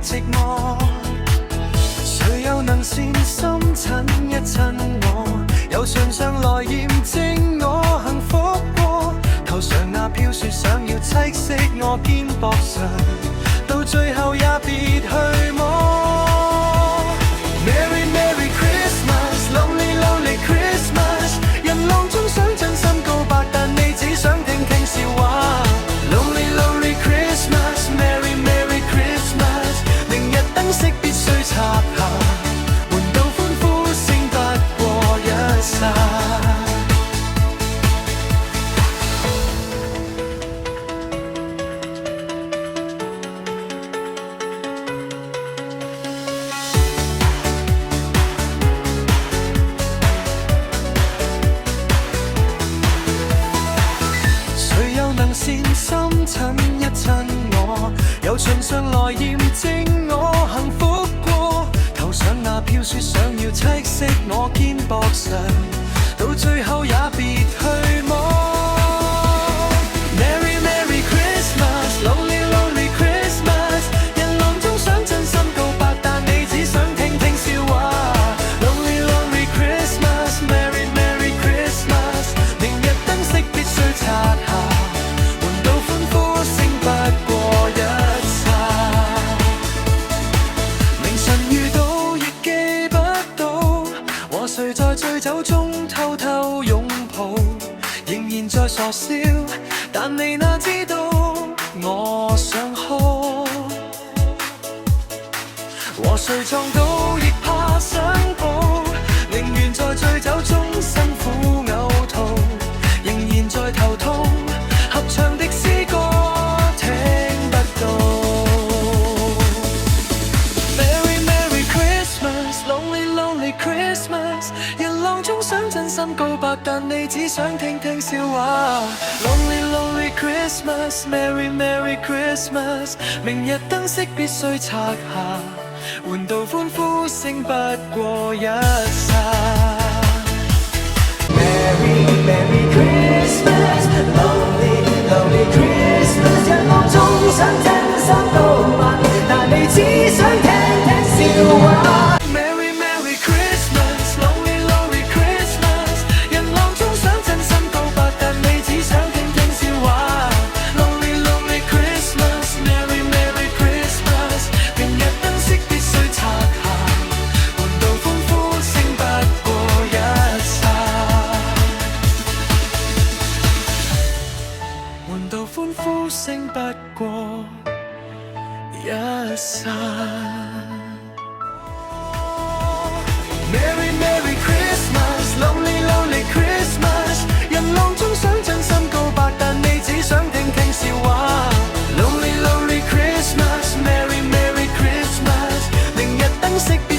寂寞。誰又能善心親一親我，又唇上來驗證我幸福過？頭上那飄雪想要棲息我肩膊上，到最後也別去摸。Merry Merry Christmas, Lonely Lonely Christmas， 人浪中想真心告白，但你只想聽聽笑話。Lonely Lonely Christmas, Merry Merry Christmas， 明日燈飾必須插下，換到歡呼聲不過一剎。能善心親一親我，由唇上來驗證我幸福過？頭上那飄雪想要棲息我肩膊上，到最後也別去摸。Merry Merry Christmas, Lonely Lonely Christmas， 人浪中想真心告白，但你只想聽聽笑話。Lonely Lonely Christmas, Merry Merry Christmas， 明日燈飾必須擦下，誰在醉酒中偷偷擁抱，仍然在傻笑，但你哪知道我想哭。和誰撞到亦怕想抱，寧願在醉酒中辛苦嘔吐，仍然在頭痛，合唱的詩歌聽不到。Merry Merry Christmas, Lonely Lonely Christmas， 人浪中想真心告白，但你只想聽聽笑話。Lonely Lonely Christmas, Merry Merry Christmas， 明日燈飾必須拆下，換到歡呼聲不過一剎。Merry Merry Christmas, Lonely Lonely Christmas， 人浪中想真心告白，但你只想聽聽笑話。換到歡呼聲不過一剎。Merry Merry Christmas, Lonely Lonely Christmas， 人浪中想真心告白，但你只想聽聽笑話。Lonely Lonely Christmas, Merry Merry Christmas， 明日燈飾必